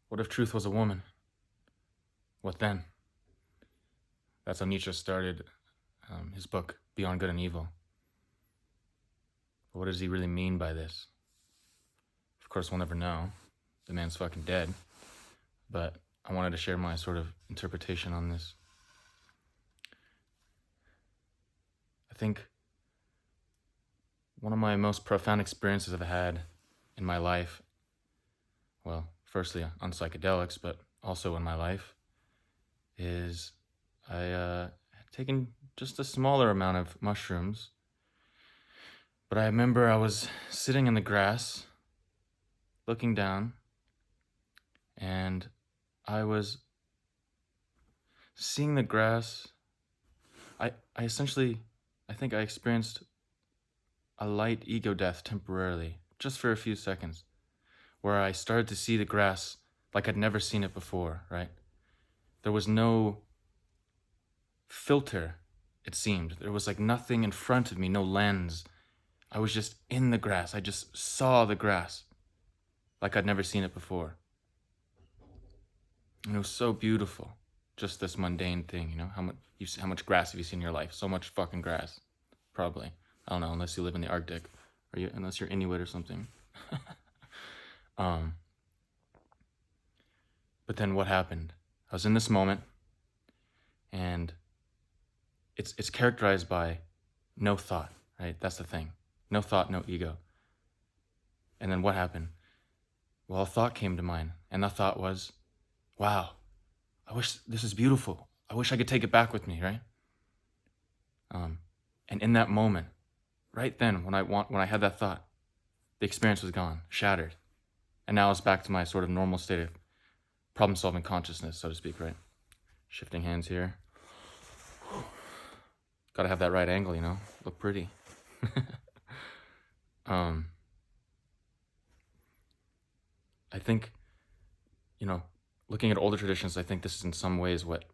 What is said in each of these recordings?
What if truth was a woman? What then? That's how Nietzsche started his book, Beyond Good and Evil. But what does he really mean by this? Of course, we'll never know. The man's fucking dead. But I wanted to share my sort of interpretation on this. I think one of my most profound experiences I've had in my life, well, firstly on psychedelics, but also in my life, is I had taken just a smaller amount of mushrooms. But I remember I was sitting in the grass, looking down, and I was seeing the grass. I essentially, I think I experienced a light ego death temporarily, just for a few seconds, where I started to see the grass like I'd never seen it before, right? There was no filter, it seemed. There was like nothing in front of me, no lens. I was just in the grass. I just saw the grass like I'd never seen it before. And it was so beautiful. Just this mundane thing, you know? How much grass have you seen in your life? So much fucking grass. Probably. I don't know, unless you live in the Arctic. Unless you're Inuit or something. But then what happened? I was in this moment, and it's characterized by no thought, right? That's the thing. No thought, no ego. And then what happened? Well, a thought came to mind, and the thought was, wow, I wish this is beautiful. I wish I could take it back with me, right? And in that moment, right then, when I had that thought, the experience was gone, shattered. And now it's back to my sort of normal state of problem-solving consciousness, so to speak, right? Shifting hands here. Gotta have that right angle, you know? Look pretty. I think, looking at older traditions, I think this is in some ways what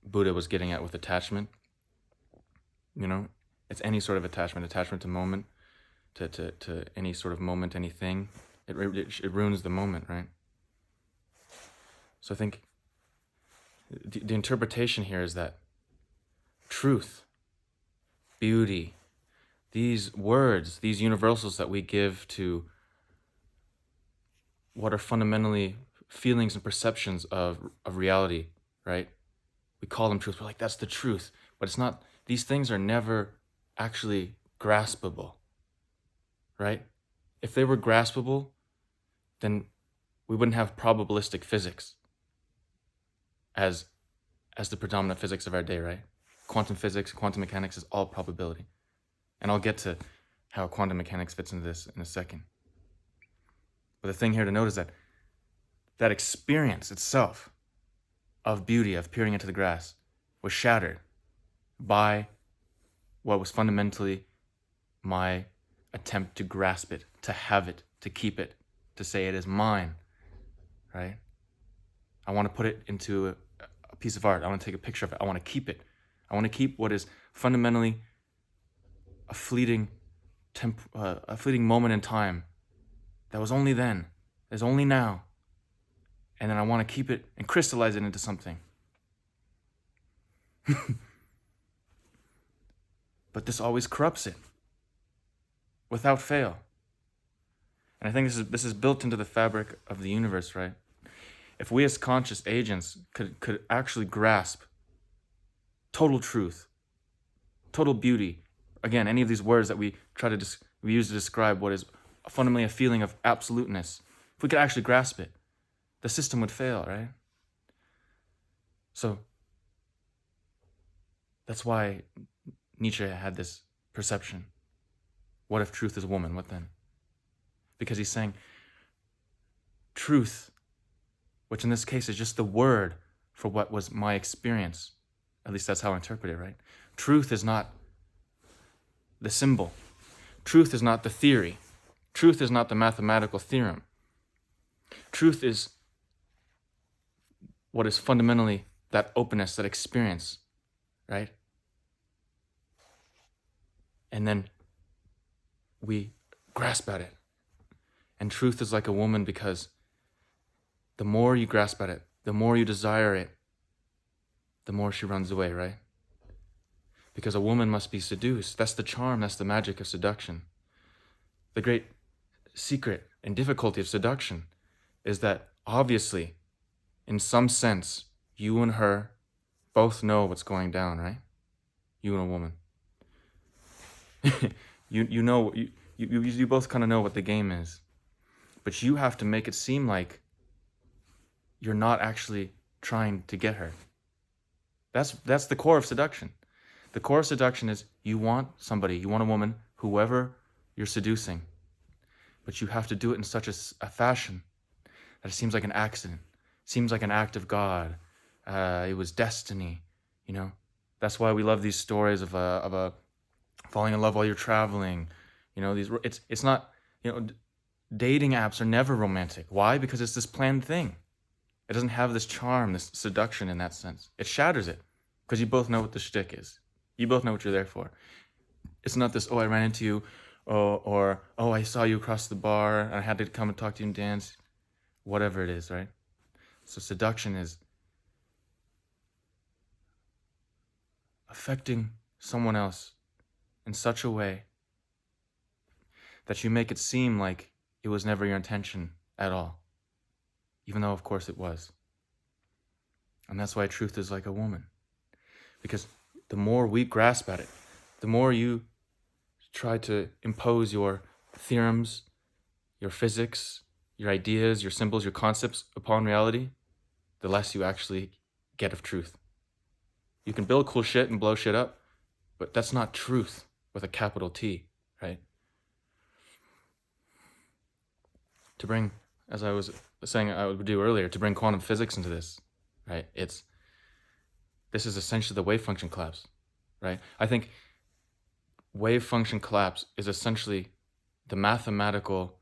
Buddha was getting at with attachment. It's any sort of attachment to moment, to any sort of moment, anything. It ruins the moment, right? So I think the interpretation here is that truth, beauty, these words, these universals that we give to what are fundamentally feelings and perceptions of reality, right? We call them truth. We're like, that's the truth. But it's not, these things are never actually graspable, right? If they were graspable, then we wouldn't have probabilistic physics as the predominant physics of our day, right? Quantum physics, quantum mechanics is all probability. And I'll get to how quantum mechanics fits into this in a second. But the thing here to note is that experience itself of beauty, of peering into the grass, was shattered by what was fundamentally my attempt to grasp it, to have it, to keep it, to say it is mine, right? I want to put it into a piece of art. I want to take a picture of it. I want to keep it. I want to keep what is fundamentally a fleeting moment in time that was only then, is only now. And then I want to keep it and crystallize it into something. But this always corrupts it, without fail. And I think this is built into the fabric of the universe, right? If we as conscious agents could actually grasp total truth, total beauty, again, any of these words that we use to describe what is fundamentally a feeling of absoluteness, if we could actually grasp it, the system would fail, right? So that's why Nietzsche had this perception. What if truth is a woman? What then? Because he's saying truth, which in this case is just the word for what was my experience. At least that's how I interpret it, right? Truth is not the symbol. Truth is not the theory. Truth is not the mathematical theorem. Truth is what is fundamentally that openness, that experience, right? And then we grasp at it. And truth is like a woman because the more you grasp at it, the more you desire it, the more she runs away, right? Because a woman must be seduced. That's the charm, that's the magic of seduction. The great secret and difficulty of seduction is that obviously, in some sense, you and her both know what's going down, right? You and a woman. you both kind of know what the game is. But you have to make it seem like you're not actually trying to get her. That's the core of seduction. The core of seduction is you want somebody, you want a woman, whoever you're seducing, but you have to do it in such a fashion that it seems like an accident, seems like an act of God. It was destiny, you know. That's why we love these stories of a falling in love while you're traveling. You know, it's not, you know, dating apps are never romantic. Why? Because it's this planned thing. It doesn't have this charm, this seduction in that sense. It shatters it because you both know what the shtick is. You both know what you're there for. It's not this, oh, I ran into you, or oh, I saw you across the bar and I had to come and talk to you and dance. Whatever it is, right? So seduction is affecting someone else in such a way that you make it seem like it was never your intention at all, even though, of course, it was. And that's why truth is like a woman. Because the more we grasp at it, the more you try to impose your theorems, your physics, your ideas, your symbols, your concepts upon reality, the less you actually get of truth. You can build cool shit and blow shit up, but that's not truth with a capital T, right? To bring, as I was saying I would do earlier, to bring quantum physics into this, right? This is essentially the wave function collapse, right? I think wave function collapse is essentially the mathematical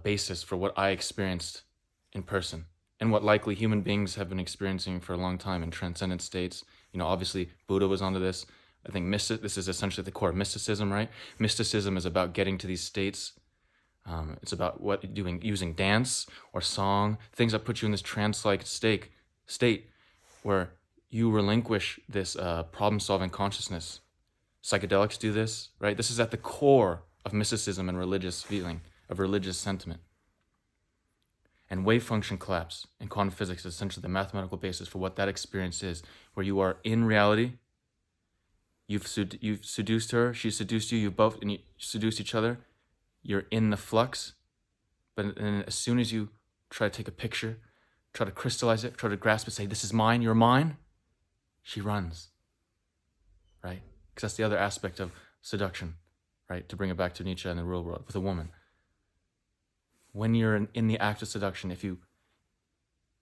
basis for what I experienced in person and what likely human beings have been experiencing for a long time in transcendent states. You know, obviously Buddha was onto this. I think this is essentially the core of mysticism, right? Mysticism is about getting to these states. It's about using dance or song, things that put you in this trance-like state where you relinquish this problem-solving consciousness. Psychedelics do this, right? This is at the core of mysticism and religious feeling, of religious sentiment. And wave function collapse in quantum physics is essentially the mathematical basis for what that experience is, where you are in reality, you've seduced her, she seduced you, and you seduced each other, you're in the flux, but then as soon as you try to take a picture, try to crystallize it, try to grasp it, say, this is mine, you're mine, she runs, right? Because that's the other aspect of seduction, right? To bring it back to Nietzsche and the real world with a woman. When you're in the act of seduction, if you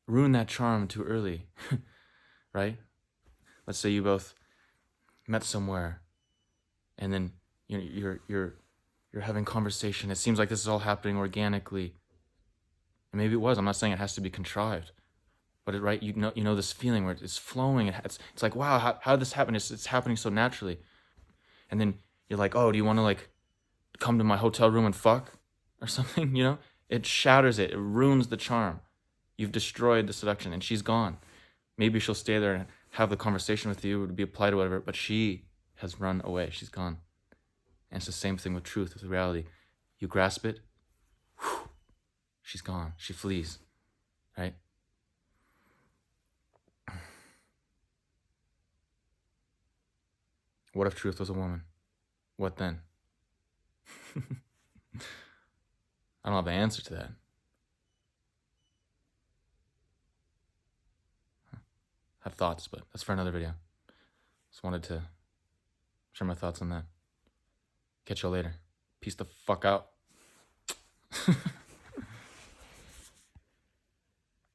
ruin that charm too early, right? Let's say you both met somewhere, and then you're having conversation. It seems like this is all happening organically. And maybe it was. I'm not saying it has to be contrived, but right, you know this feeling where it's flowing. It's like, wow, how did this happen? It's happening so naturally. And then you're like, oh, do you want to like come to my hotel room and fuck or something? You know, it shatters it. It ruins the charm. You've destroyed the seduction, and she's gone. Maybe she'll stay there and have the conversation with you, it would be applied or whatever, but she has run away. She's gone. And it's the same thing with truth, with reality. You grasp it, whew, she's gone. She flees, right? What if truth was a woman? What then? I don't have the answer to that. I have thoughts, but that's for another video. Just wanted to share my thoughts on that. Catch y'all later. Peace the fuck out.